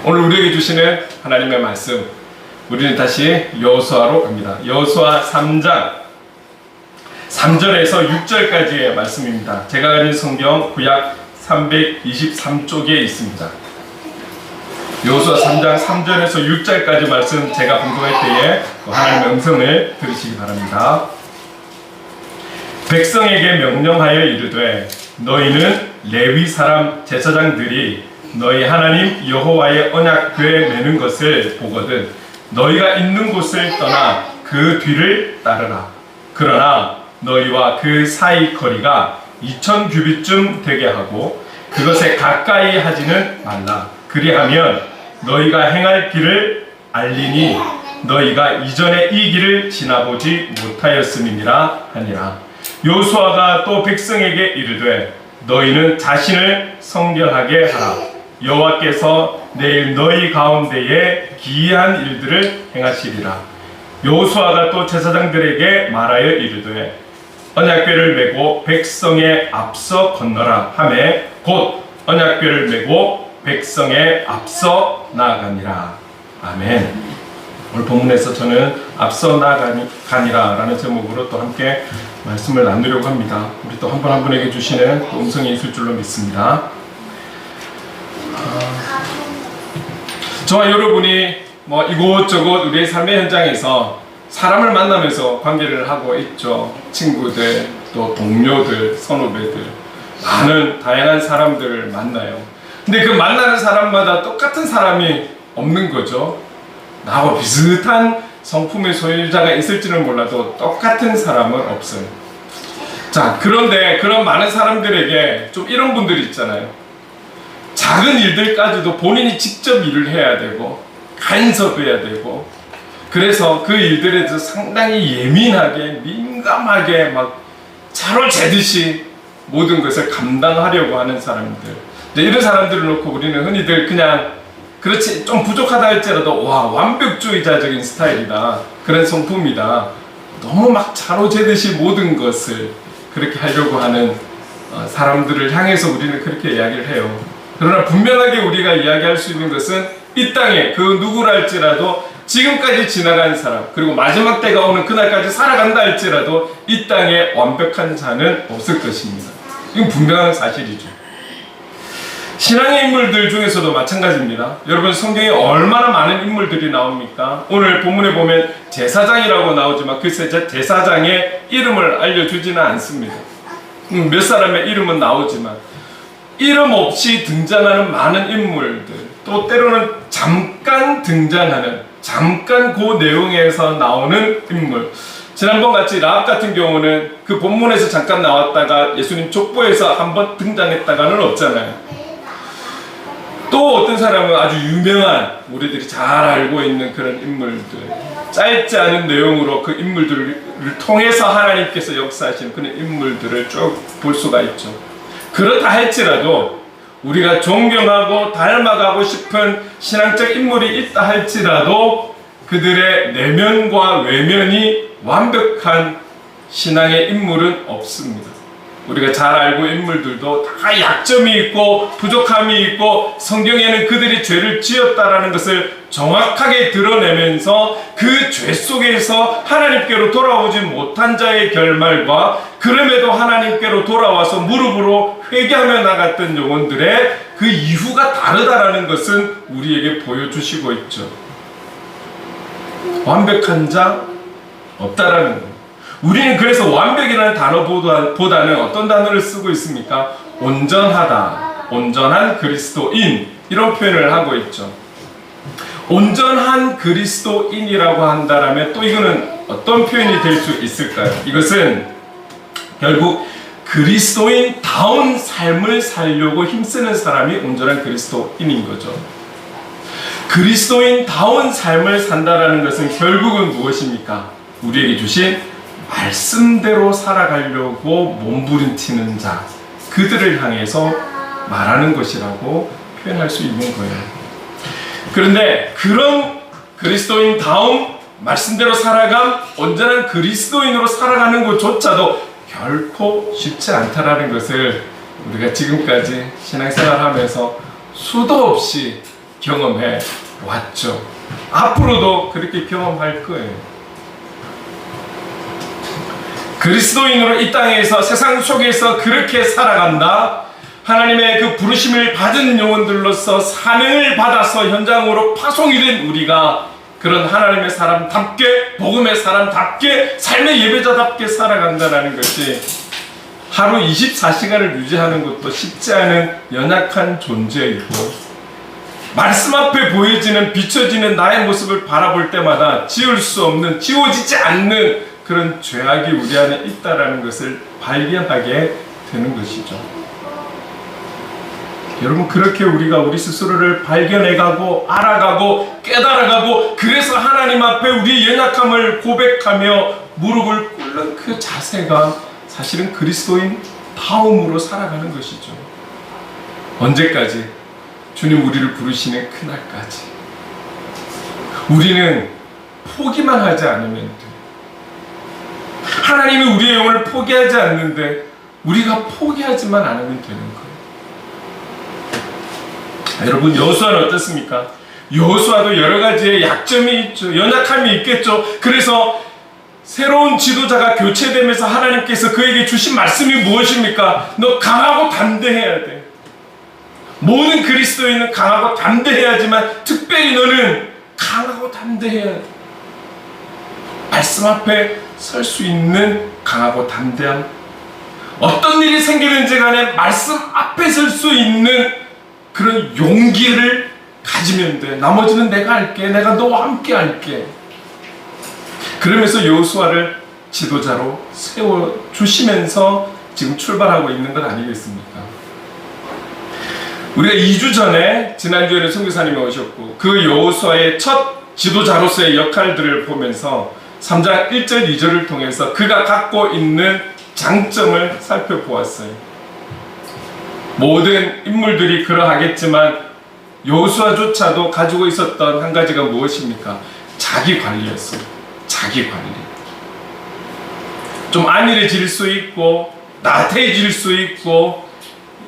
오늘 우리에게 주시는 하나님의 말씀, 우리는 다시 여호수아로 갑니다. 여호수아 3장 3절에서 6절까지의 말씀입니다. 제가 가진 성경 구약 323쪽에 있습니다. 여호수아 3장 3절에서 6절까지 말씀 제가 봉독할 때에 하나님의 음성을 들으시기 바랍니다. 백성에게 명령하여 이르되 너희는 레위 사람 제사장들이 너희 하나님 여호와의 언약궤에 매는 것을 보거든 너희가 있는 곳을 떠나 그 뒤를 따르라. 그러나 너희와 그 사이 거리가 2000규빗쯤 되게 하고 그것에 가까이 하지는 말라. 그리하면 너희가 행할 길을 알리니 너희가 이전에 이 길을 지나보지 못하였음이니라 하니라. 여호수아가 또 백성에게 이르되 너희는 자신을 성결하게 하라. 여호와께서 내일 너희 가운데에 기이한 일들을 행하시리라. 여호수아가 또 제사장들에게 말하여 이르되 언약궤를 메고 백성의 앞서 건너라 하매 곧 언약궤를 메고 백성의 앞서 나아가니라. 아멘. 오늘 본문에서 저는 앞서 나아가니라 라는 제목으로 또 함께 말씀을 나누려고 합니다. 우리 또 한 분 한 분에게 주시는 또 음성이 있을 줄로 믿습니다. 저와 여러분이 이곳저곳 우리의 삶의 현장에서 사람을 만나면서 관계를 하고 있죠. 친구들, 또 동료들, 선후배들, 많은 다양한 사람들을 만나요. 근데 그 만나는 사람마다 똑같은 사람이 없는 거죠. 나하고 비슷한 성품의 소유자가 있을지는 몰라도 똑같은 사람은 없어요. 자, 그런데 그런 많은 사람들에게 좀 이런 분들이 있잖아요. 작은 일들까지도 본인이 직접 일을 해야 되고 간섭해야 되고 그래서 그 일들에 대해서 상당히 예민하게 민감하게 막 차로 재듯이 모든 것을 감당하려고 하는 사람들. 이런 사람들을 놓고 우리는 흔히들 그냥 그렇지 좀 부족하다 할지라도 와 완벽주의자적인 스타일이다, 그런 성품이다, 너무 막 차로 재듯이 모든 것을 그렇게 하려고 하는 사람들을 향해서 우리는 그렇게 이야기를 해요. 그러나 분명하게 우리가 이야기할 수 있는 것은 이 땅에 그 누구라 할지라도 지금까지 지나간 사람, 그리고 마지막 때가 오는 그날까지 살아간다 할지라도 이 땅에 완벽한 자는 없을 것입니다. 이건 분명한 사실이죠. 신앙의 인물들 중에서도 마찬가지입니다. 여러분, 성경에 얼마나 많은 인물들이 나옵니까? 오늘 본문에 보면 제사장이라고 나오지만 그 제사장의 이름을 알려주지는 않습니다. 몇 사람의 이름은 나오지만 이름 없이 등장하는 많은 인물들, 또 때로는 잠깐 등장하는, 잠깐 그 내용에서 나오는 인물. 지난번 같이 라합 같은 경우는 그 본문에서 잠깐 나왔다가 예수님 족보에서 한번 등장했다가는 없잖아요. 또 어떤 사람은 아주 유명한, 우리들이 잘 알고 있는 그런 인물들, 짧지 않은 내용으로 그 인물들을 통해서 하나님께서 역사하시는 그런 인물들을 쭉 볼 수가 있죠. 그렇다 할지라도 우리가 존경하고 닮아가고 싶은 신앙적 인물이 있다 할지라도 그들의 내면과 외면이 완벽한 신앙의 인물은 없습니다. 우리가 잘 알고 있는 인물들도 다 약점이 있고 부족함이 있고 성경에는 그들이 죄를 지었다라는 것을 정확하게 드러내면서 그 죄 속에서 하나님께로 돌아오지 못한 자의 결말과 그럼에도 하나님께로 돌아와서 무릎으로 회개하며 나갔던 영혼들의 그 이후가 다르다라는 것은 우리에게 보여주시고 있죠. 완벽한 자 없다라는 것. 우리는 그래서 완벽이라는 단어보다는 어떤 단어를 쓰고 있습니까? 온전하다, 온전한 그리스도인, 이런 표현을 하고 있죠. 온전한 그리스도인이라고 한다라면 또 이거는 어떤 표현이 될 수 있을까요? 이것은 결국 그리스도인다운 삶을 살려고 힘쓰는 사람이 온전한 그리스도인인 거죠. 그리스도인다운 삶을 산다라는 것은 결국은 무엇입니까? 우리에게 주신 말씀대로 살아가려고 몸부림치는 자, 그들을 향해서 말하는 것이라고 표현할 수 있는 거예요. 그런데 그런 그리스도인다움, 말씀대로 살아감, 온전한 그리스도인으로 살아가는 것조차도 결코 쉽지 않다라는 것을 우리가 지금까지 신앙생활하면서 수도 없이 경험해 왔죠. 앞으로도 그렇게 경험할 거예요. 그리스도인으로 이 땅에서 세상 속에서 그렇게 살아간다. 하나님의 그 부르심을 받은 영혼들로서 사명을 받아서 현장으로 파송이 된 우리가 그런 하나님의 사람답게, 복음의 사람답게, 삶의 예배자답게 살아간다는 것이 하루 24시간을 유지하는 것도 쉽지 않은 연약한 존재이고, 말씀 앞에 보여지는 비춰지는 나의 모습을 바라볼 때마다 지울 수 없는, 지워지지 않는 그런 죄악이 우리 안에 있다는 것을 발견하게 되는 것이죠. 여러분, 그렇게 우리가 우리 스스로를 발견해가고 알아가고 깨달아가고, 그래서 하나님 앞에 우리의 연약함을 고백하며 무릎을 꿇는 그 자세가 사실은 그리스도인 다움으로 살아가는 것이죠. 언제까지? 주님 우리를 부르시는 그날까지. 우리는 포기만 하지 않으면 돼. 하나님이 우리의 영혼을 포기하지 않는데 우리가 포기하지만 않으면 되는 거예요. 여러분, 여호수아는 어떻습니까? 여호수아도 여러 가지의 약점이 있죠. 연약함이 있겠죠. 그래서 새로운 지도자가 교체되면서 하나님께서 그에게 주신 말씀이 무엇입니까? 너 강하고 담대해야 돼. 모든 그리스도인은 강하고 담대해야지만 특별히 너는 강하고 담대해야 돼. 말씀 앞에 설 수 있는 강하고 담대함. 어떤 일이 생기는지 간에 말씀 앞에 설 수 있는 그런 용기를 가지면 돼. 나머지는 내가 할게. 내가 너와 함께 할게. 그러면서 여호수아를 지도자로 세워주시면서 지금 출발하고 있는 것 아니겠습니까? 우리가 2주 전에, 지난주에는 선교사님이 오셨고, 그 여호수아의 첫 지도자로서의 역할들을 보면서 3장 1절 2절을 통해서 그가 갖고 있는 장점을 살펴보았어요. 모든 인물들이 그러하겠지만 여호수아조차도 가지고 있었던 한 가지가 무엇입니까? 자기 관리였어요. 자기 관리. 좀 안일해질 수 있고 나태해질 수 있고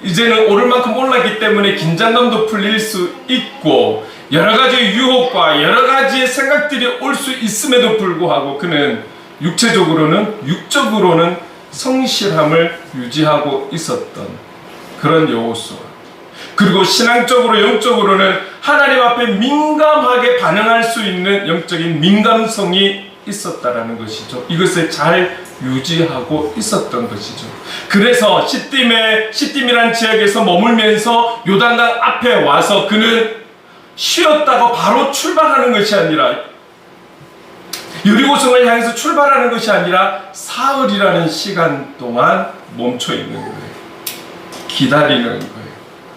이제는 오를 만큼 올랐기 때문에 긴장감도 풀릴 수 있고 여러 가지의 유혹과 여러 가지의 생각들이 올 수 있음에도 불구하고 그는 육적으로는 성실함을 유지하고 있었던 그런 여호수아. 그리고 신앙적으로 영적으로는 하나님 앞에 민감하게 반응할 수 있는 영적인 민감성이 있었다라는 것이죠. 이것을 잘 유지하고 있었던 것이죠. 그래서 시딤이라는 지역에서 머물면서 요단강 앞에 와서 그는 쉬었다고 바로 출발하는 것이 아니라, 여리고성을 향해서 출발하는 것이 아니라 사흘이라는 시간 동안 멈춰 있는 거예요. 기다리는 거예요.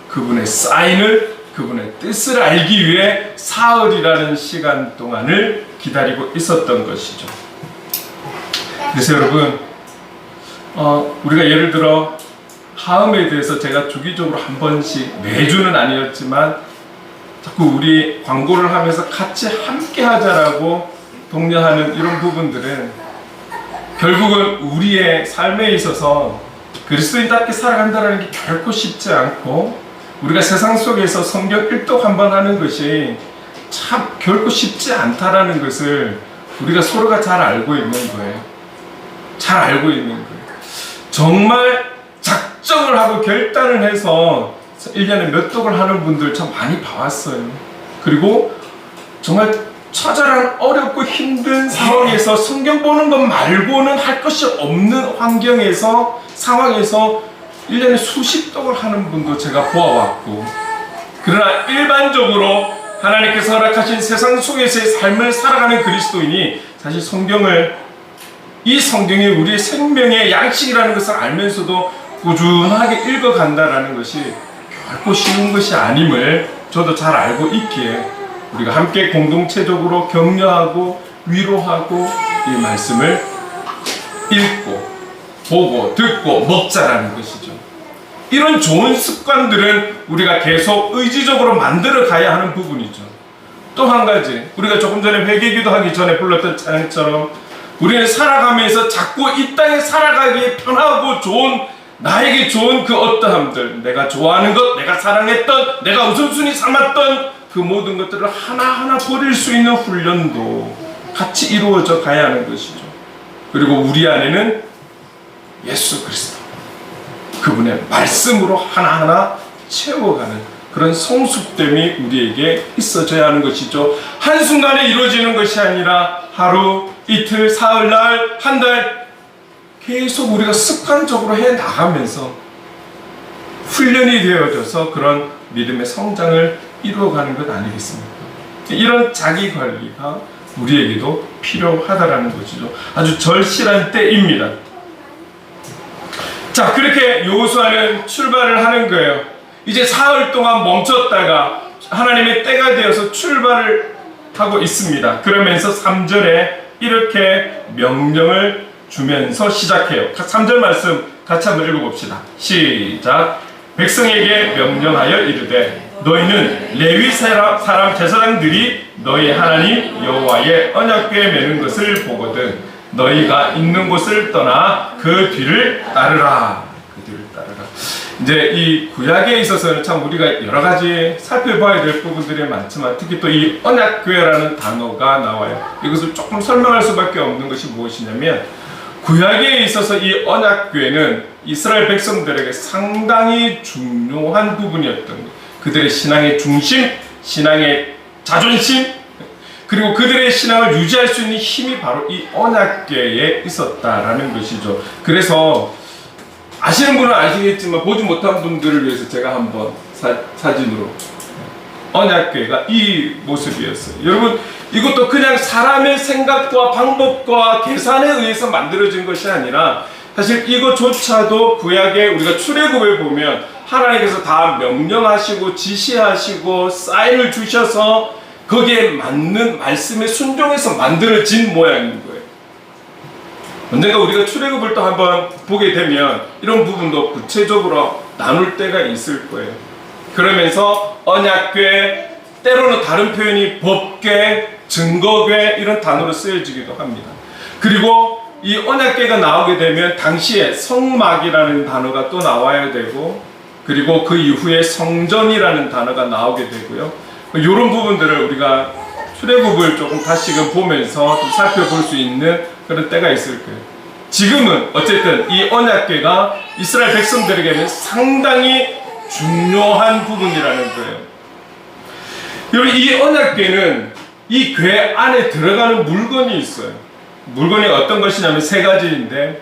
그분의 사인을, 그분의 뜻을 알기 위해 사흘이라는 시간 동안을 기다리고 있었던 것이죠. 그래서 여러분, 우리가 예를 들어 하음에 대해서 제가 주기적으로 한 번씩, 매주는 아니었지만 자꾸 우리 광고를 하면서 같이 함께 하자라고 독려하는 이런 부분들은 결국은 우리의 삶에 있어서 그리스도인답게 살아간다는 게 결코 쉽지 않고, 우리가 세상 속에서 성경 일독 한번 하는 것이 참 결코 쉽지 않다라는 것을 우리가 서로가 잘 알고 있는 거예요. 잘 알고 있는 거예요. 정말 작정을 하고 결단을 해서 1년에 몇 독을 하는 분들 참 많이 봐왔어요. 그리고 정말 처절한 어렵고 힘든 상황에서 성경 보는 것 말고는 할 것이 없는 환경에서, 상황에서 1년에 수십 독을 하는 분도 제가 보아왔고, 그러나 일반적으로 하나님께서 허락하신 세상 속에서의 삶을 살아가는 그리스도인이 사실 이 성경이 우리의 생명의 양식이라는 것을 알면서도 꾸준하게 읽어간다라는 것이 결코 쉬운 것이 아님을 저도 잘 알고 있기에 우리가 함께 공동체적으로 격려하고 위로하고 이 말씀을 읽고 보고 듣고 먹자라는 것이죠. 이런 좋은 습관들은 우리가 계속 의지적으로 만들어 가야 하는 부분이죠. 또 한 가지, 우리가 조금 전에 회개기도 하기 전에 불렀던 찬양처럼 우리는 살아가면서 자꾸 이 땅에 살아가기에 편하고 좋은, 나에게 좋은 그 어떠함들, 내가 좋아하는 것, 내가 사랑했던, 내가 우선순위 삼았던 그 모든 것들을 하나하나 버릴 수 있는 훈련도 같이 이루어져 가야 하는 것이죠. 그리고 우리 안에는 예수 그리스도, 그분의 말씀으로 하나하나 채워가는 그런 성숙됨이 우리에게 있어져야 하는 것이죠. 한순간에 이루어지는 것이 아니라 하루, 이틀, 사흘날, 한 달 계속 우리가 습관적으로 해 나가면서 훈련이 되어져서 그런 믿음의 성장을 이루어가는 것 아니겠습니까? 이런 자기 관리가 우리에게도 필요하다라는 것이죠. 아주 절실한 때입니다. 자, 그렇게 여호수아는 출발을 하는 거예요. 이제 사흘 동안 멈췄다가 하나님의 때가 되어서 출발을 하고 있습니다. 그러면서 3절에 이렇게 명령을 주면서 시작해요. 3절 말씀 같이 한번 읽어봅시다. 시작. 백성에게 명령하여 이르되 너희는 레위 사람 제사장들이 너희 하나님 여호와의 언약궤에 매는 것을 보거든 너희가 있는 곳을 떠나 그 뒤를 따르라. 그 뒤를 따르라. 이제 이 구약에 있어서는 참 우리가 여러 가지 살펴봐야 될 부분들이 많지만 특히 또 이 언약궤라는 단어가 나와요. 이것을 조금 설명할 수밖에 없는 것이 무엇이냐면 구약에 있어서 이 언약궤는 이스라엘 백성들에게 상당히 중요한 부분이었던 거예요. 그들의 신앙의 중심, 신앙의 자존심, 그리고 그들의 신앙을 유지할 수 있는 힘이 바로 이 언약궤에 있었다라는 것이죠. 그래서 아시는 분은 아시겠지만 보지 못한 분들을 위해서 제가 한번 사진으로 언약궤가 이 모습이었어요. 여러분 이것도 그냥 사람의 생각과 방법과 계산에 의해서 만들어진 것이 아니라 사실 이것조차도 구약에 우리가 출애굽에 보면 하나님께서 다 명령하시고 지시하시고 사인을 주셔서 거기에 맞는 말씀에 순종해서 만들어진 모양인 거예요. 언젠가 우리가 출애굽을 또 한번 보게 되면 이런 부분도 구체적으로 나눌 때가 있을 거예요. 그러면서 언약궤, 때로는 다른 표현이 법궤, 증거궤 이런 단어로 쓰여지기도 합니다. 그리고 이 언약궤가 나오게 되면 당시에 성막이라는 단어가 또 나와야 되고 그리고 그 이후에 성전이라는 단어가 나오게 되고요. 이런 부분들을 우리가 출애굽을 조금 다시금 보면서 좀 살펴볼 수 있는 그런 때가 있을 거예요. 지금은 어쨌든 이 언약궤가 이스라엘 백성들에게는 상당히 중요한 부분이라는 거예요. 여러분 이 언약궤는 이 궤 안에 들어가는 물건이 있어요. 물건이 어떤 것이냐면 세 가지인데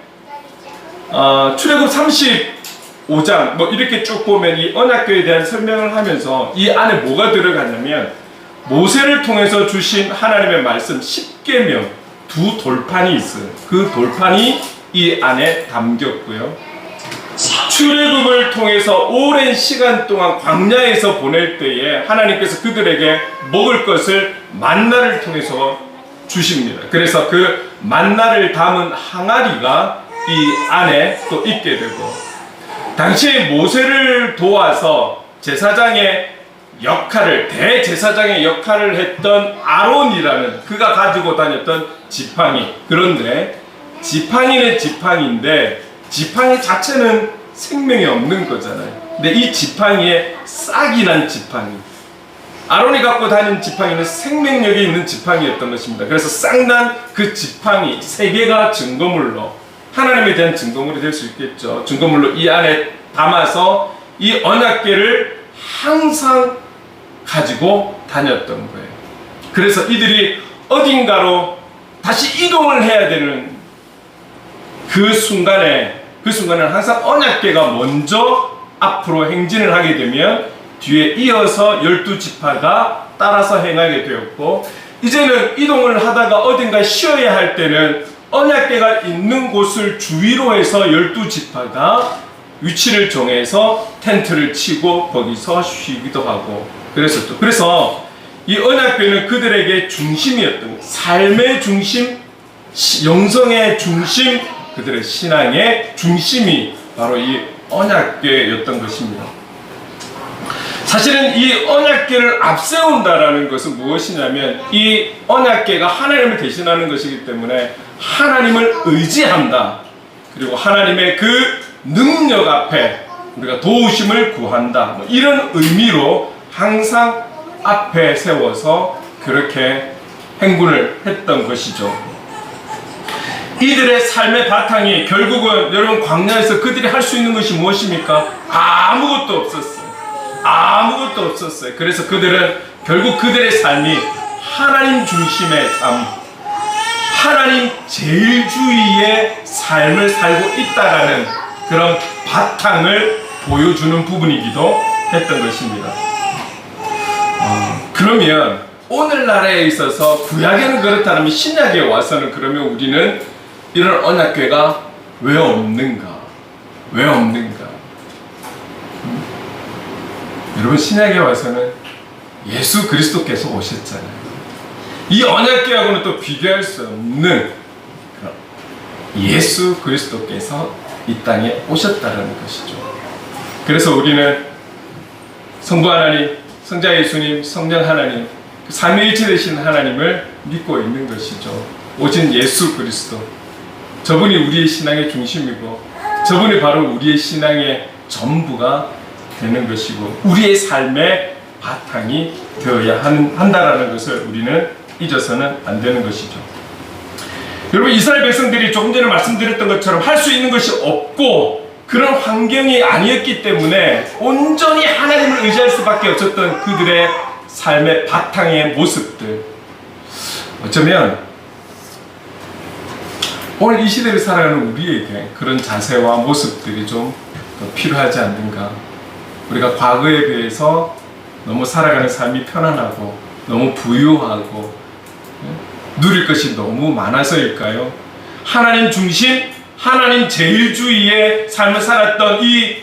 출애굽 35장 뭐 이렇게 쭉 보면 이 언약궤에 대한 설명을 하면서 이 안에 뭐가 들어가냐면 모세를 통해서 주신 하나님의 말씀 10계명 두 돌판이 있어요. 그 돌판이 이 안에 담겼고요. 출애굽을 통해서 오랜 시간 동안 광야에서 보낼 때에 하나님께서 그들에게 먹을 것을 만나를 통해서 주십니다. 그래서 그 만나를 담은 항아리가 이 안에 또 있게 되고 당시에 모세를 도와서 제사장의 역할을 대제사장의 역할을 했던 아론이라는 그가 가지고 다녔던 지팡이. 그런데 지팡이는 지팡이인데 지팡이 자체는 생명이 없는 거잖아요. 근데 이 지팡이에 싹이 난 지팡이, 아론이 갖고 다니는 지팡이는 생명력이 있는 지팡이였던 것입니다. 그래서 싹난 그 지팡이 세 개가 증거물로 하나님에 대한 증거물이 될 수 있겠죠. 증거물로 이 안에 담아서 이 언약궤를 항상 가지고 다녔던 거예요. 그래서 이들이 어딘가로 다시 이동을 해야 되는 그 순간에는 항상 언약궤가 먼저 앞으로 행진을 하게 되면 뒤에 이어서 12지파가 따라서 행하게 되었고 이제는 이동을 하다가 어딘가 쉬어야 할 때는 언약궤가 있는 곳을 주위로 해서 12지파가 위치를 정해서 텐트를 치고 거기서 쉬기도 하고 그랬었죠. 그래서 이 언약궤는 그들에게 중심이었던 거예요. 삶의 중심, 영성의 중심, 그들의 신앙의 중심이 바로 이 언약궤였던 것입니다. 사실은 이 언약궤를 앞세운다라는 것은 무엇이냐면 이 언약궤가 하나님을 대신하는 것이기 때문에 하나님을 의지한다. 그리고 하나님의 그 능력 앞에 우리가 도우심을 구한다. 뭐 이런 의미로 항상 앞에 세워서 그렇게 행군을 했던 것이죠. 이들의 삶의 바탕이 결국은 여러분 광야에서 그들이 할 수 있는 것이 무엇입니까? 아무것도 없었어요. 아무것도 없었어요. 그래서 그들은 결국 그들의 삶이 하나님 중심의 삶, 하나님 제일주의의 삶을 살고 있다라는 그런 바탕을 보여주는 부분이기도 했던 것입니다. 그러면 오늘날에 있어서 구약에는 그렇다면 신약에 와서는 그러면 우리는 이런 언약궤가 왜 없는가? 왜 없는가? 여러분 신약에 와서는 예수 그리스도께서 오셨잖아요. 이 언약궤하고는 또 비교할 수 없는 예수 그리스도께서 이 땅에 오셨다는 것이죠. 그래서 우리는 성부 하나님, 성자 예수님, 성령 하나님, 삼위일체 되신 하나님을 믿고 있는 것이죠. 오직 예수 그리스도, 저분이 우리의 신앙의 중심이고 저분이 바로 우리의 신앙의 전부가 되는 것이고 우리의 삶의 바탕이 되어야 한다라는 것을 우리는 잊어서는 안 되는 것이죠. 여러분 이스라엘 백성들이 조금 전에 말씀드렸던 것처럼 할 수 있는 것이 없고 그런 환경이 아니었기 때문에 온전히 하나님을 의지할 수밖에 없었던 그들의 삶의 바탕의 모습들, 어쩌면 오늘 이 시대를 살아가는 우리에게 그런 자세와 모습들이 좀 필요하지 않는가. 우리가 과거에 비해서 너무 살아가는 삶이 편안하고 너무 부유하고 누릴 것이 너무 많아서일까요? 하나님 중심, 하나님 제일주의의 삶을 살았던 이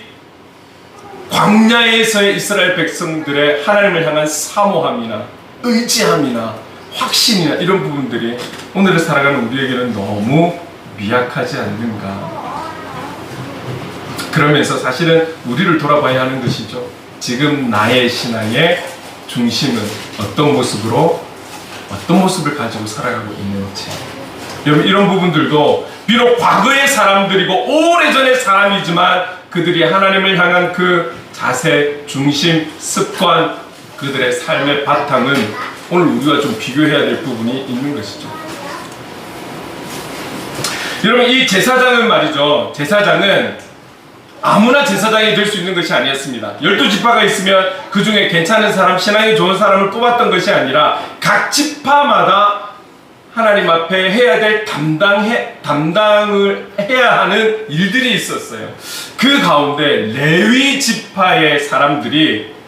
광야에서의 이스라엘 백성들의 하나님을 향한 사모함이나 의지함이나 확신이나 이런 부분들이 오늘을 살아가는 우리에게는 너무 미약하지 않는가. 그러면서 사실은 우리를 돌아봐야 하는 것이죠. 지금 나의 신앙의 중심은 어떤 모습을 가지고 살아가고 있는지. 여러분 이런 부분들도 비록 과거의 사람들이고 오래전의 사람이지만 그들이 하나님을 향한 그 자세, 중심, 습관, 그들의 삶의 바탕은 오늘 우리가 좀 비교해야 될 부분이 있는 것이죠. 여러분 이 제사장은 말이죠. 제사장은 아무나 제사장이 될 수 있는 것이 아니었습니다. 12지파가 있으면 그 중에 괜찮은 사람, 신앙이 좋은 사람을 뽑았던 것이 아니라 각 지파마다 하나님 앞에 해야 될 담당을 해야 하는 일들이 있었어요. 그 가운데 레위 지파의 사람들이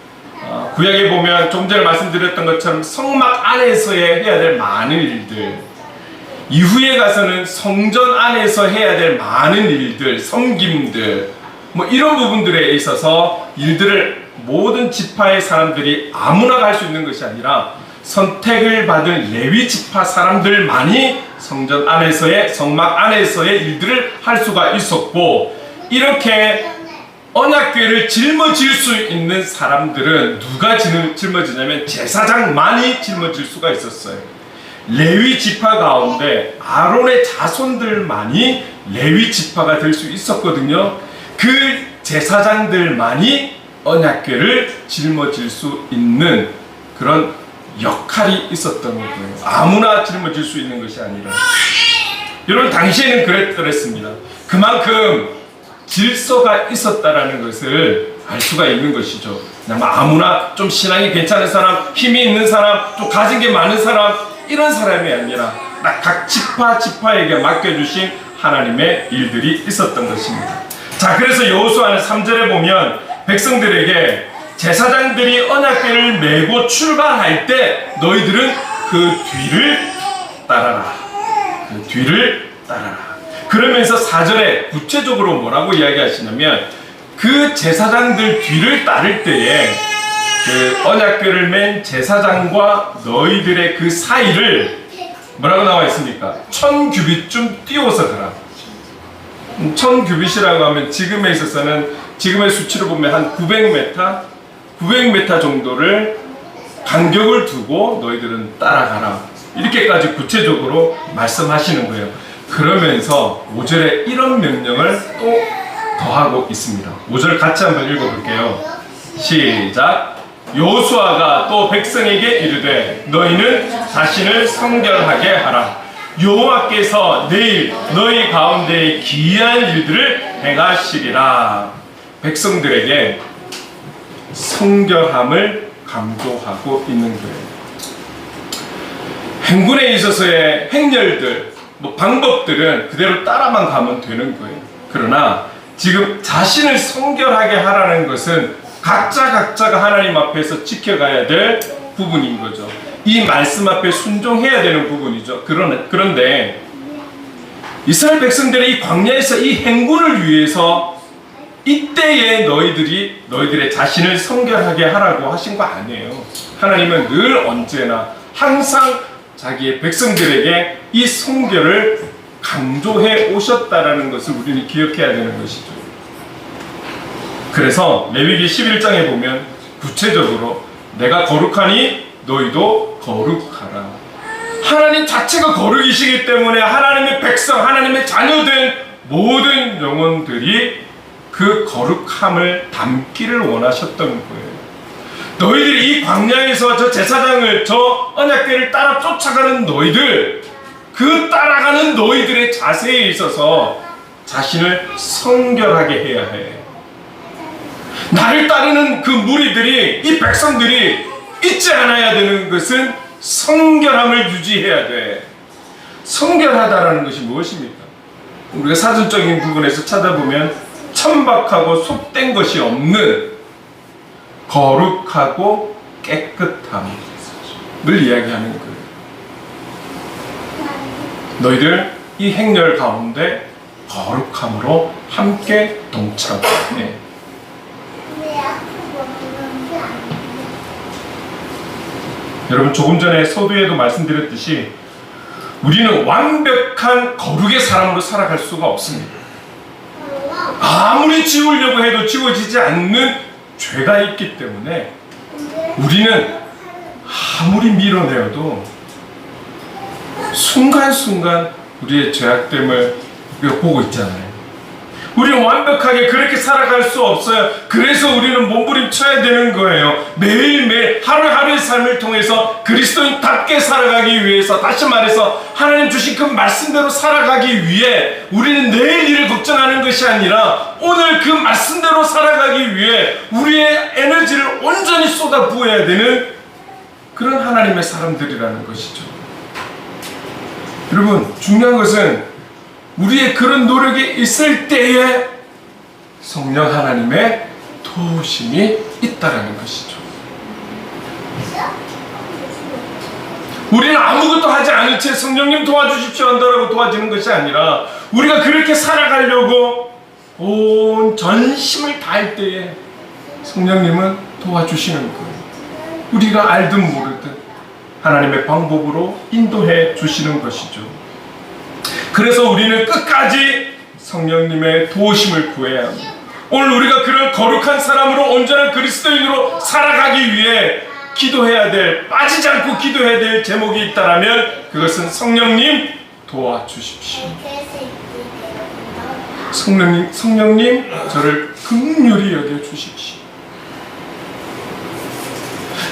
구약에 보면 좀 전에 말씀드렸던 것처럼 성막 안에서의 해야 될 많은 일들, 이후에 가서는 성전 안에서 해야 될 많은 일들, 섬김들, 뭐 이런 부분들에 있어서 일들을 모든 지파의 사람들이 아무나 할 수 있는 것이 아니라 선택을 받은 레위 지파 사람들만이 성전 안에서의 성막 안에서의 일들을 할 수가 있었고, 이렇게 언약궤를 짊어질 수 있는 사람들은 누가 짊어지냐면 제사장만이 짊어질 수가 있었어요. 레위 지파 가운데 아론의 자손들만이 레위 지파가 될 수 있었거든요. 그 제사장들만이 언약궤를 짊어질 수 있는 그런 역할이 있었던 거예요. 아무나 짊어질 수 있는 것이 아니라. 여러분 당시에는 그랬습니다. 그만큼 질서가 있었다라는 것을 알 수가 있는 것이죠. 아무나 좀 신앙이 괜찮은 사람, 힘이 있는 사람, 좀 가진 게 많은 사람, 이런 사람이 아니라 각 지파에게 맡겨주신 하나님의 일들이 있었던 것입니다. 자, 그래서 여호수아는 3절에 보면 백성들에게 제사장들이 언약궤를 메고 출발할 때 너희들은 그 뒤를 따라라. 그 뒤를 따라라. 그러면서 4절에 구체적으로 뭐라고 이야기하시냐면 그 제사장들 뒤를 따를 때에 그 언약궤를 맨 제사장과 너희들의 그 사이를 뭐라고 나와 있습니까? 1000규빗쯤 띄워서 가라. 1000규빗이라고 하면 지금에 있어서는 지금의 수치로 보면 한 900m 정도를 간격을 두고 너희들은 따라가라. 이렇게까지 구체적으로 말씀하시는 거예요. 그러면서 5절에 이런 명령을 또 더하고 있습니다. 5절 같이 한번 읽어볼게요. 시작. 여호수아가 또 백성에게 이르되 너희는 자신을 성결하게 하라. 여호와께서 내일 너희 가운데 기이한 일들을 행하시리라. 백성들에게 성결함을 강조하고 있는 거예요. 행군에 있어서의 행렬들, 방법들은 그대로 따라만 가면 되는 거예요. 그러나 지금 자신을 성결하게 하라는 것은 각자가 하나님 앞에서 지켜가야 될 부분인 거죠. 이 말씀 앞에 순종해야 되는 부분이죠. 그런데 이스라엘 백성들의 이 광야에서 이 행군을 위해서 이때에 너희들의 자신을 성결하게 하라고 하신 거 아니에요. 하나님은 늘 언제나 항상 자기의 백성들에게 이 성결을 강조해 오셨다라는 것을 우리는 기억해야 되는 것이죠. 그래서 레위기 11장에 보면 구체적으로 내가 거룩하니 너희도 거룩하라. 하나님 자체가 거룩이시기 때문에 하나님의 백성, 하나님의 자녀된 모든 영혼들이 그 거룩함을 담기를 원하셨던 거예요. 너희들이 이 광야에서 저 제사장을, 저 언약궤를 따라 쫓아가는 너희들, 그 따라가는 너희들의 자세에 있어서 자신을 성결하게 해야 해. 나를 따르는 그 무리들이, 이 백성들이 잊지 않아야 되는 것은 성결함을 유지해야 돼. 성결하다라는 것이 무엇입니까? 우리가 사전적인 부분에서 찾아보면 천박하고 속된 것이 없는 거룩하고 깨끗함을 이야기하는 거예요. 너희들 이 행렬 가운데 거룩함으로 함께 동참해. 여러분, 조금 전에 서두에도 말씀드렸듯이 우리는 완벽한 거룩의 사람으로 살아갈 수가 없습니다. 아무리 지우려고 해도 지워지지 않는 죄가 있기 때문에 우리는 아무리 밀어내어도 순간순간 우리의 죄악됨을 우리가 보고 있잖아요. 우리는 완벽하게 그렇게 살아갈 수 없어요. 그래서 우리는 몸부림쳐야 되는 거예요. 매일매일 하루하루의 삶을 통해서 그리스도인답게 살아가기 위해서, 다시 말해서 하나님 주신 그 말씀대로 살아가기 위해 우리는 내일 일을 걱정하는 것이 아니라 오늘 그 말씀대로 살아가기 위해 우리의 에너지를 온전히 쏟아 부어야 되는 그런 하나님의 사람들이라는 것이죠. 여러분, 중요한 것은 우리의 그런 노력이 있을 때에 성령 하나님의 도우심이 있다라는 것이죠. 우리는 아무것도 하지 않은 채 성령님 도와주십시오 한다라고 도와지는 것이 아니라 우리가 그렇게 살아가려고 온 전심을 다할 때에 성령님은 도와주시는 거예요. 우리가 알든 모르든 하나님의 방법으로 인도해 주시는 것이죠. 그래서 우리는 끝까지 성령님의 도우심을 구해야 합니다. 오늘 우리가 그런 거룩한 사람으로, 온전한 그리스도인으로 살아가기 위해 기도해야 될, 빠지지 않고 기도해야 될 제목이 있다라면 그것은 성령님 도와주십시오. 성령님 저를 긍휼히 여겨주십시오.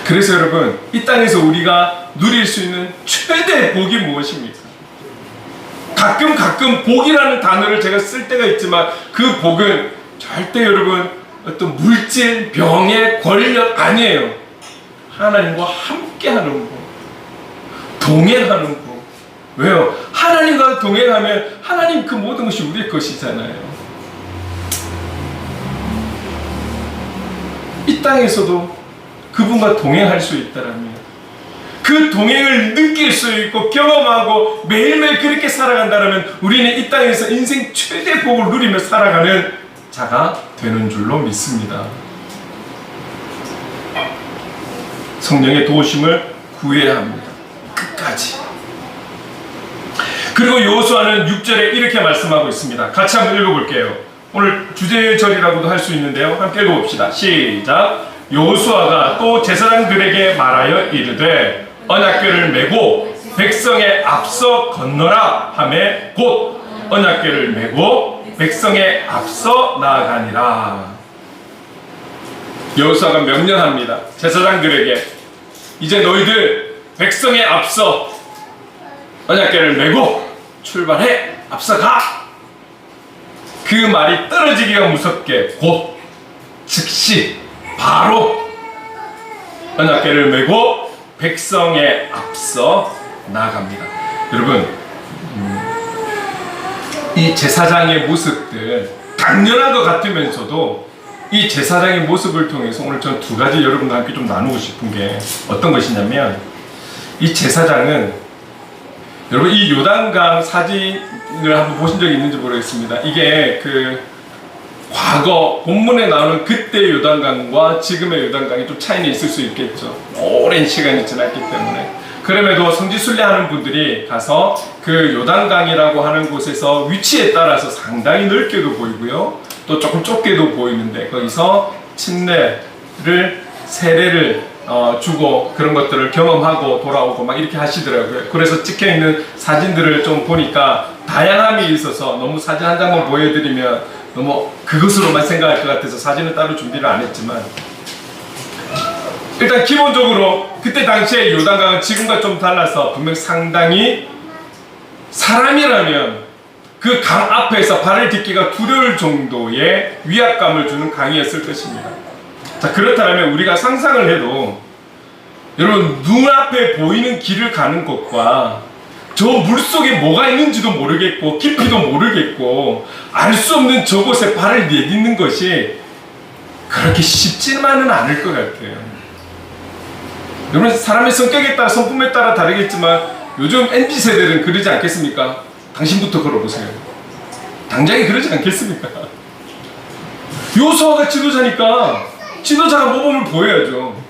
그래서 여러분, 이 땅에서 우리가 누릴 수 있는 최대 복이 무엇입니까? 가끔 복이라는 단어를 제가 쓸 때가 있지만 그 복은 절대 여러분 어떤 물질, 병의 권력 아니에요. 하나님과 함께하는 복, 동행하는 복. 왜요? 하나님과 동행하면 하나님 그 모든 것이 우리의 것이잖아요. 이 땅에서도 그분과 동행할 수 있다라면 그 동행을 느낄 수 있고 경험하고 매일매일 그렇게 살아간다면 우리는 이 땅에서 인생 최대 복을 누리며 살아가는 자가 되는 줄로 믿습니다. 성령의 도우심을 구해야 합니다. 끝까지. 그리고 여호수아는 6절에 이렇게 말씀하고 있습니다. 같이 한번 읽어볼게요. 오늘 주제절이라고도 할 수 있는데요. 함께 읽어봅시다. 시작. 여호수아가 또 제사장들에게 말하여 이르되 언약궤를 메고 백성의 앞서 건너라 하매 곧 언약궤를 메고 백성의 앞서 나아가니라. 여호수아가 명령합니다. 제사장들에게 이제 너희들 백성에 앞서 언약궤를 메고 출발해 앞서가. 그 말이 떨어지기가 무섭게 곧 즉시 바로 언약궤를 메고 백성에 앞서 나아갑니다. 여러분, 이 제사장의 모습들 당연한 것 같으면서도 이 제사장의 모습을 통해서 오늘 전 두 가지 여러분과 함께 좀 나누고 싶은 게 어떤 것이냐면, 이 제사장은 여러분 이 요단강 사진을 한번 보신 적이 있는지 모르겠습니다. 이게 그 과거 본문에 나오는 그때의 요단강과 지금의 요단강이 좀 차이는 있을 수 있겠죠. 오랜 시간이 지났기 때문에. 그럼에도 성지순례하는 분들이 가서 그 요단강이라고 하는 곳에서 위치에 따라서 상당히 넓게도 보이고요, 또 조금 좁게도 보이는데 거기서 침례를 세례를 주고 그런 것들을 경험하고 돌아오고 막 이렇게 하시더라고요. 그래서 찍혀있는 사진들을 좀 보니까 다양함이 있어서 너무 사진 한 장만 보여드리면 너무 그것으로만 생각할 것 같아서 사진은 따로 준비를 안 했지만, 일단 기본적으로 그때 당시에 요단강은 지금과 좀 달라서 분명 상당히 사람이라면 그 강 앞에서 발을 딛기가 두려울 정도의 위압감을 주는 강이었을 것입니다. 자, 그렇다면 우리가 상상을 해도 여러분 눈앞에 보이는 길을 가는 것과 저 물속에 뭐가 있는지도 모르겠고 깊이도 모르겠고 알 수 없는 저곳에 발을 내딛는 것이 그렇게 쉽지만은 않을 것 같아요. 여러분, 사람의 성격에 따라 성품에 따라 다르겠지만 요즘 MZ세대는 그러지 않겠습니까? 당신부터 걸어보세요. 당장에 그러지 않겠습니까? 요수아가 지도자니까 지도자가 모범을 보여야죠.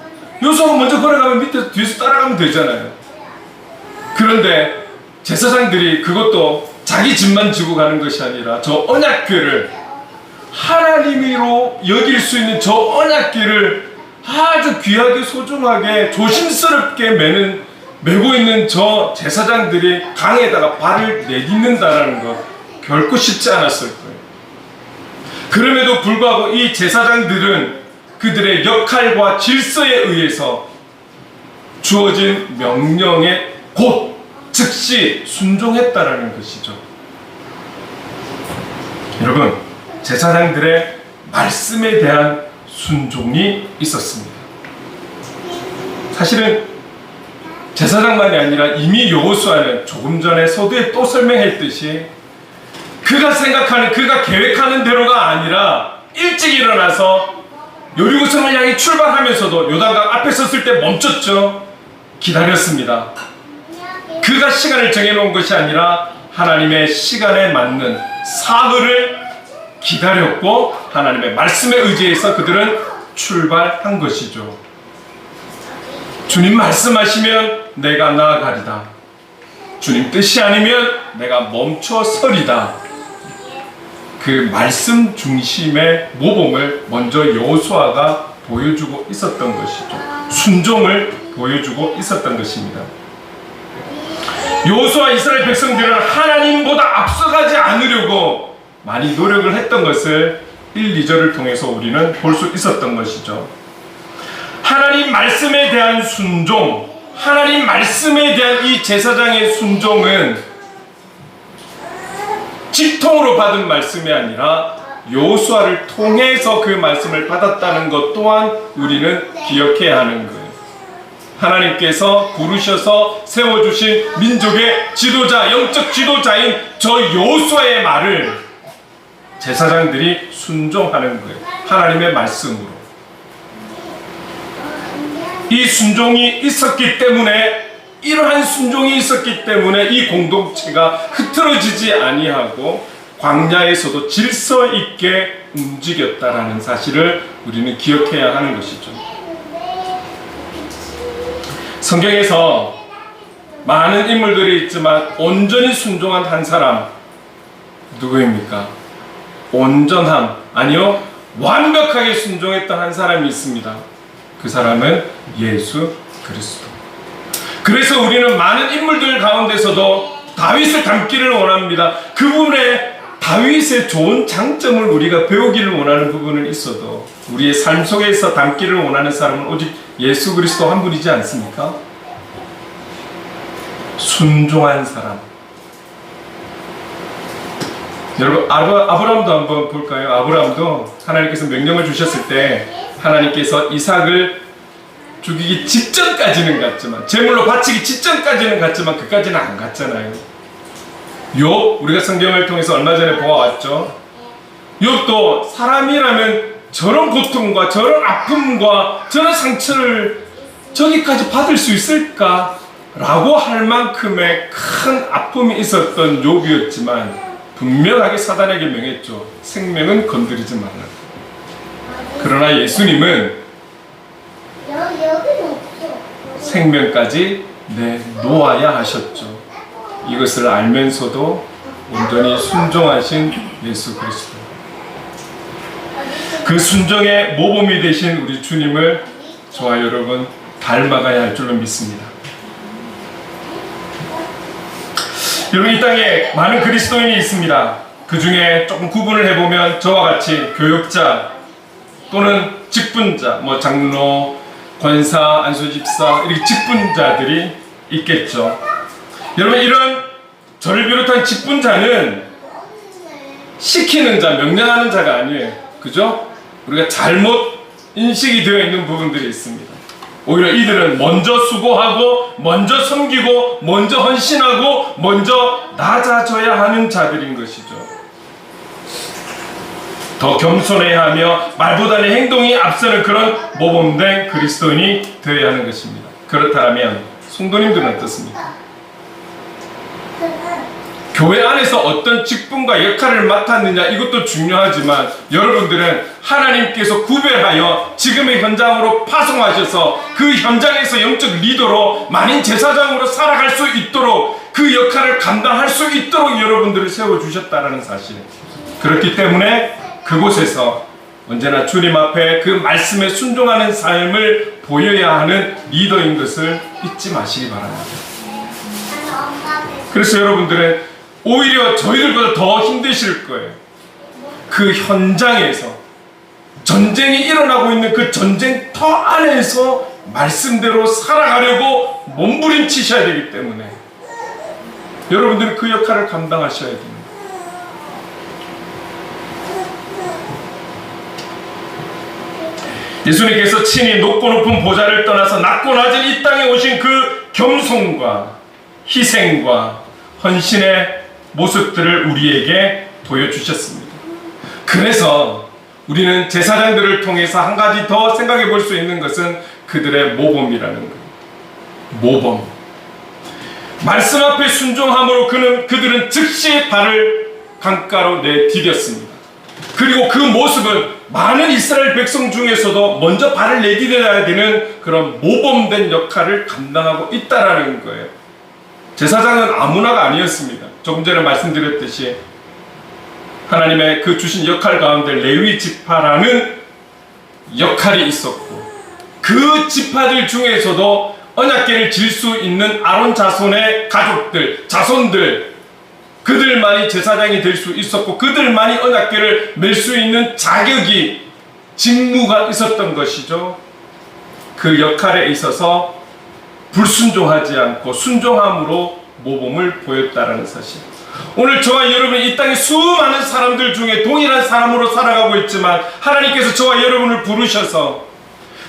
요수아가 먼저 걸어가면 밑에서 뒤에서 따라가면 되잖아요. 그런데 제사장들이 그것도 자기 집만 지고 가는 것이 아니라 저 언약궤를 하나님으로 여길 수 있는 저 언약궤를 아주 귀하게 소중하게 조심스럽게 메고 있는 저 제사장들이 강에다가 발을 내딛는다라는 것 결코 쉽지 않았을 거예요. 그럼에도 불구하고 이 제사장들은 그들의 역할과 질서에 의해서 주어진 명령에 곧 즉시 순종했다라는 것이죠. 여러분, 제사장들의 말씀에 대한 순종이 있었습니다. 사실은 제사장만이 아니라 이미 여호수아는 조금 전에 서두에 또 설명했듯이 그가 생각하는, 그가 계획하는 대로가 아니라 일찍 일어나서 여리고성을 향해 출발하면서도 요단강 앞에 섰을 때 멈췄죠. 기다렸습니다. 그가 시간을 정해놓은 것이 아니라 하나님의 시간에 맞는 사흘을 기다렸고 하나님의 말씀에 의지해서 그들은 출발한 것이죠. 주님 말씀하시면 내가 나아가리다. 주님 뜻이 아니면 내가 멈춰 서리다. 그 말씀 중심의 모범을 먼저 여호수아가 보여주고 있었던 것이죠. 순종을 보여주고 있었던 것입니다. 여호수아 이스라엘 백성들은 하나님보다 앞서가지 않으려고 많이 노력을 했던 것을 1, 2절을 통해서 우리는 볼 수 있었던 것이죠. 하나님 말씀에 대한 순종, 하나님 말씀에 대한 이 제사장의 순종은 직통으로 받은 말씀이 아니라 여호수아를 통해서 그 말씀을 받았다는 것 또한 우리는 기억해야 하는 거예요. 하나님께서 부르셔서 세워주신 민족의 지도자, 영적 지도자인 저 여호수아의 말을 제사장들이 순종하는 거예요. 하나님의 말씀으로. 이 순종이 있었기 때문에, 이러한 순종이 있었기 때문에 이 공동체가 흐트러지지 아니하고 광야에서도 질서 있게 움직였다라는 사실을 우리는 기억해야 하는 것이죠. 성경에서 많은 인물들이 있지만 온전히 순종한 한 사람 누구입니까? 온전함, 아니요, 완벽하게 순종했던 한 사람이 있습니다. 그 사람은 예수 그리스도. 그래서 우리는 많은 인물들 가운데서도 다윗을 닮기를 원합니다. 그분의 다윗의 좋은 장점을 우리가 배우기를 원하는 부분은 있어도 우리의 삶 속에서 담기를 원하는 사람은 오직 예수 그리스도 한 분이지 않습니까? 순종한 사람. 여러분, 아브라함도 한번 볼까요? 아브라함도 하나님께서 명령을 주셨을 때 하나님께서 이삭을 죽이기 직전까지는 갔지만, 제물로 바치기 직전까지는 갔지만 그까지는 안 갔잖아요. 욥, 우리가 성경을 통해서 얼마 전에 보아왔죠. 욥도 사람이라면 저런 고통과 저런 아픔과 저런 상처를 저기까지 받을 수 있을까? 라고 할 만큼의 큰 아픔이 있었던 욥이었지만 분명하게 사단에게 명했죠. 생명은 건드리지 말라. 그러나 예수님은 생명까지 내놓아야 하셨죠. 이것을 알면서도 온전히 순종하신 예수 그리스도. 그 순종의 모범이 되신 우리 주님을 저와 여러분 닮아가야 할 줄로 믿습니다. 여러분, 이 땅에 많은 그리스도인이 있습니다. 그 중에 조금 구분을 해보면 저와 같이 교역자 또는 직분자, 장로, 권사, 안수집사 이렇게 직분자들이 있겠죠. 여러분, 이런 저를 비롯한 직분자는 시키는 자, 명령하는 자가 아니에요. 그죠? 우리가 잘못 인식이 되어 있는 부분들이 있습니다. 오히려 이들은 먼저 수고하고 먼저 섬기고 먼저 헌신하고 먼저 낮아져야 하는 자들인 것이죠. 더 겸손해야 하며 말보다는 행동이 앞서는 그런 모범된 그리스도인이 되어야 하는 것입니다. 그렇다면 성도님들은 어떻습니까? 교회 안에서 어떤 직분과 역할을 맡았느냐, 이것도 중요하지만 여러분들은 하나님께서 구별하여 지금의 현장으로 파송하셔서 그 현장에서 영적 리더로 만인 제사장으로 살아갈 수 있도록 그 역할을 감당할 수 있도록 여러분들을 세워주셨다는 사실. 그렇기 때문에 그곳에서 언제나 주님 앞에 그 말씀에 순종하는 삶을 보여야 하는 리더인 것을 잊지 마시기 바랍니다. 그래서 여러분들은 오히려 저희들보다 더 힘드실 거예요. 그 현장에서 전쟁이 일어나고 있는 그 전쟁터 안에서 말씀대로 살아가려고 몸부림치셔야 되기 때문에 여러분들은 그 역할을 감당하셔야 됩니다. 예수님께서 친히 높고 높은 보좌를 떠나서 낮고 낮은 이 땅에 오신 그 겸손과 희생과 헌신의 모습들을 우리에게 보여주셨습니다. 그래서 우리는 제사장들을 통해서 한 가지 더 생각해 볼 수 있는 것은 그들의 모범이라는 거예요. 모범. 말씀 앞에 순종함으로 그들은 즉시 발을 강가로 내디뎠습니다. 그리고 그 모습은 많은 이스라엘 백성 중에서도 먼저 발을 내디뎌야 되는 그런 모범된 역할을 감당하고 있다라는 거예요. 제사장은 아무나가 아니었습니다. 조금 전에 말씀드렸듯이 하나님의 그 주신 역할 가운데 레위 지파라는 역할이 있었고, 그 지파들 중에서도 언약궤를 질 수 있는 아론 자손의 가족들, 자손들, 그들만이 제사장이 될 수 있었고 그들만이 언약궤를 멜 수 있는 자격이, 직무가 있었던 것이죠. 그 역할에 있어서 불순종하지 않고 순종함으로 모범을 보였다라는 사실. 오늘 저와 여러분이 이 땅에 수많은 사람들 중에 동일한 사람으로 살아가고 있지만 하나님께서 저와 여러분을 부르셔서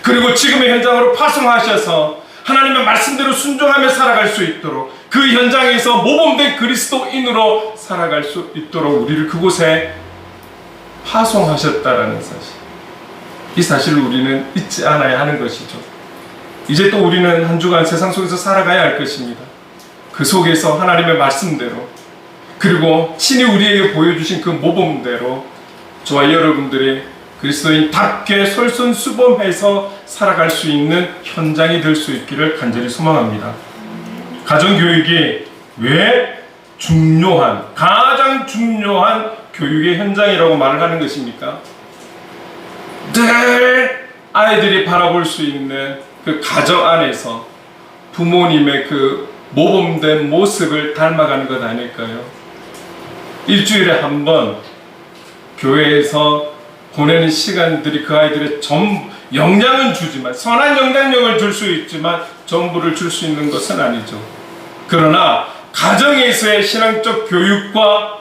그리고 지금의 현장으로 파송하셔서 하나님의 말씀대로 순종하며 살아갈 수 있도록, 그 현장에서 모범된 그리스도인으로 살아갈 수 있도록 우리를 그곳에 파송하셨다라는 사실. 이 사실을 우리는 잊지 않아야 하는 것이죠. 이제 또 우리는 한 주간 세상 속에서 살아가야 할 것입니다. 그 속에서 하나님의 말씀대로, 그리고 친히 우리에게 보여주신 그 모범대로 저와 여러분들이 그리스도인답게 솔선수범해서 살아갈 수 있는 현장이 될 수 있기를 간절히 소망합니다. 가정교육이 왜 가장 중요한 교육의 현장이라고 말을 하는 것입니까? 늘 아이들이 바라볼 수 있는 그 가정 안에서 부모님의 그 모범된 모습을 닮아가는 것 아닐까요? 일주일에 한 번 교회에서 보내는 시간들이 그 아이들의 영향은 주지만, 선한 영향력을 줄 수 있지만 전부를 줄 수 있는 것은 아니죠. 그러나 가정에서의 신앙적 교육과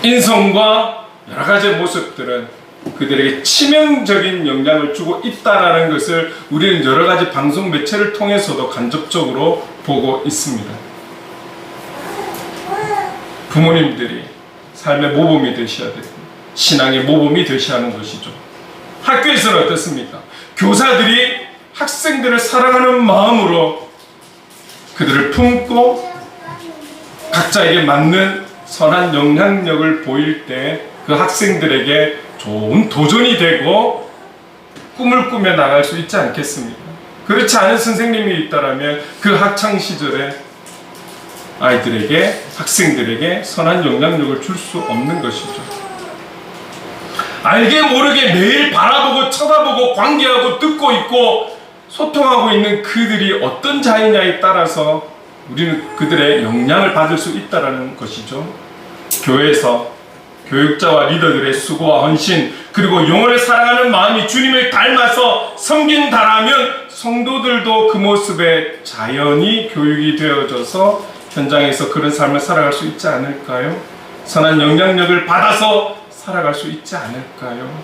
인성과 여러 가지 모습들은 그들에게 치명적인 영향을 주고 있다는 것을 우리는 여러 가지 방송 매체를 통해서도 간접적으로 보고 있습니다. 부모님들이 삶의 모범이 되셔야 되고 신앙의 모범이 되셔야 하는 것이죠. 학교에서는 어떻습니까? 교사들이 학생들을 사랑하는 마음으로 그들을 품고 각자에게 맞는 선한 영향력을 보일 때 그 학생들에게 좋은 도전이 되고 꿈을 꾸며 나갈 수 있지 않겠습니까? 그렇지 않은 선생님이 있다면 그 학창 시절에 아이들에게, 학생들에게 선한 영향력을 줄 수 없는 것이죠. 알게 모르게 매일 바라보고 쳐다보고 관계하고 듣고 있고 소통하고 있는 그들이 어떤 자이냐에 따라서 우리는 그들의 영향을 받을 수 있다는 것이죠. 교회에서 교육자와 리더들의 수고와 헌신, 그리고 영혼을 사랑하는 마음이 주님을 닮아서 섬긴다라면 성도들도 그 모습에 자연히 교육이 되어져서 현장에서 그런 삶을 살아갈 수 있지 않을까요? 선한 영향력을 받아서 살아갈 수 있지 않을까요?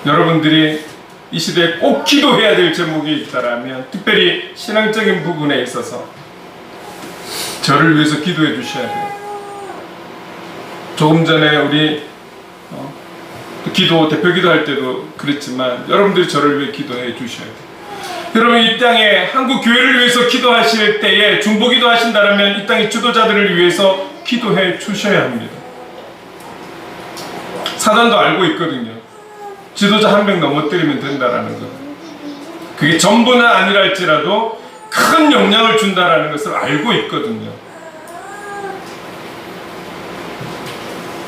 여러분들이 이 시대에 꼭 기도해야 될 제목이 있다라면 특별히 신앙적인 부분에 있어서 저를 위해서 기도해 주셔야 돼요. 조금 전에 우리 대표 기도할 때도 그랬지만 여러분들이 저를 위해 기도해 주셔야 돼요. 여러분 이 땅에 한국 교회를 위해서 기도하실 때에 중보 기도하신다면 이 땅의 지도자들을 위해서 기도해 주셔야 합니다. 사단도 알고 있거든요. 지도자 한 명 넘어뜨리면 된다라는 것. 그게 전부는 아니랄지라도 큰 영향을 준다라는 것을 알고 있거든요.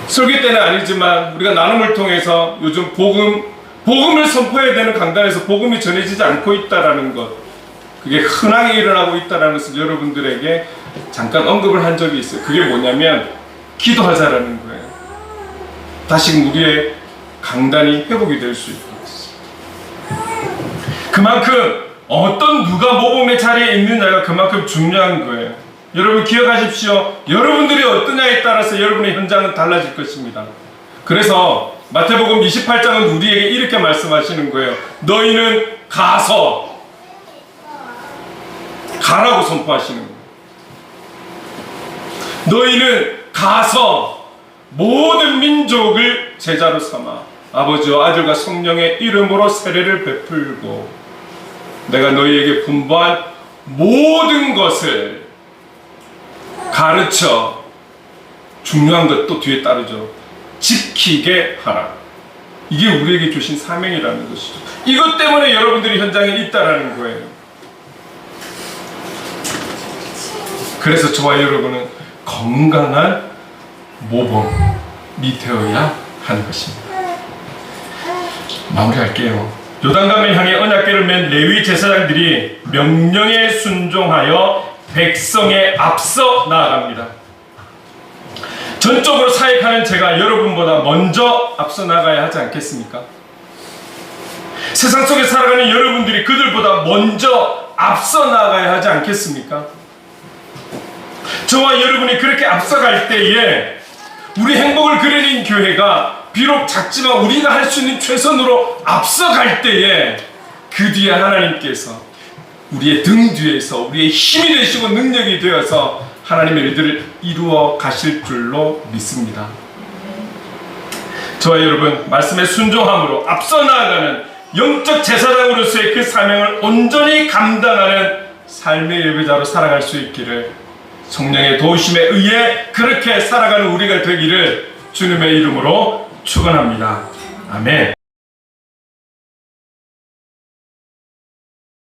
설교 때는 아니지만 우리가 나눔을 통해서 요즘 복음을 선포해야 되는 강단에서 복음이 전해지지 않고 있다라는 것, 그게 흔하게 일어나고 있다는 것을 여러분들에게 잠깐 언급을 한 적이 있어요. 그게 뭐냐면 기도하자라는 거예요. 다시금 우리의 강단이 회복이 될 수 있도록. 그만큼 어떤 누가 모범의 자리에 있느냐가 그만큼 중요한 거예요. 여러분 기억하십시오. 여러분들이 어떠냐에 따라서 여러분의 현장은 달라질 것입니다. 그래서 마태복음 28장은 우리에게 이렇게 말씀하시는 거예요. 너희는 가라고 선포하시는 거예요. 너희는 가서 모든 민족을 제자로 삼아 아버지와 아들과 성령의 이름으로 세례를 베풀고 내가 너희에게 분부한 모든 것을 가르쳐, 중요한 것도 뒤에 따르죠, 지키게 하라. 이게 우리에게 주신 사명이라는 것이죠. 이것 때문에 여러분들이 현장에 있다라는 거예요. 그래서 저와 여러분은 건강한 모범이 되어야 하는 것입니다. 마무리할게요. 요단강을 향해 언약궤를 맨 레위 제사장들이 명령에 순종하여 백성에 앞서 나아갑니다. 전적으로 사역하는 제가 여러분보다 먼저 앞서 나가야 하지 않겠습니까? 세상 속에 살아가는 여러분들이 그들보다 먼저 앞서 나가야 하지 않겠습니까? 저와 여러분이 그렇게 앞서갈 때에 우리 행복을 그리는 교회가 비록 작지만 우리가 할 수 있는 최선으로 앞서갈 때에 그 뒤에 하나님께서 우리의 등 뒤에서 우리의 힘이 되시고 능력이 되어서 하나님의 일들을 이루어 가실 줄로 믿습니다. 저와 여러분 말씀에 순종함으로 앞서 나아가는 영적 제사장으로서의 그 사명을 온전히 감당하는 삶의 예배자로 살아갈 수 있기를 성령의 도우심에 의해 그렇게 살아가는 우리가 되기를 주님의 이름으로 축원합니다. 아멘.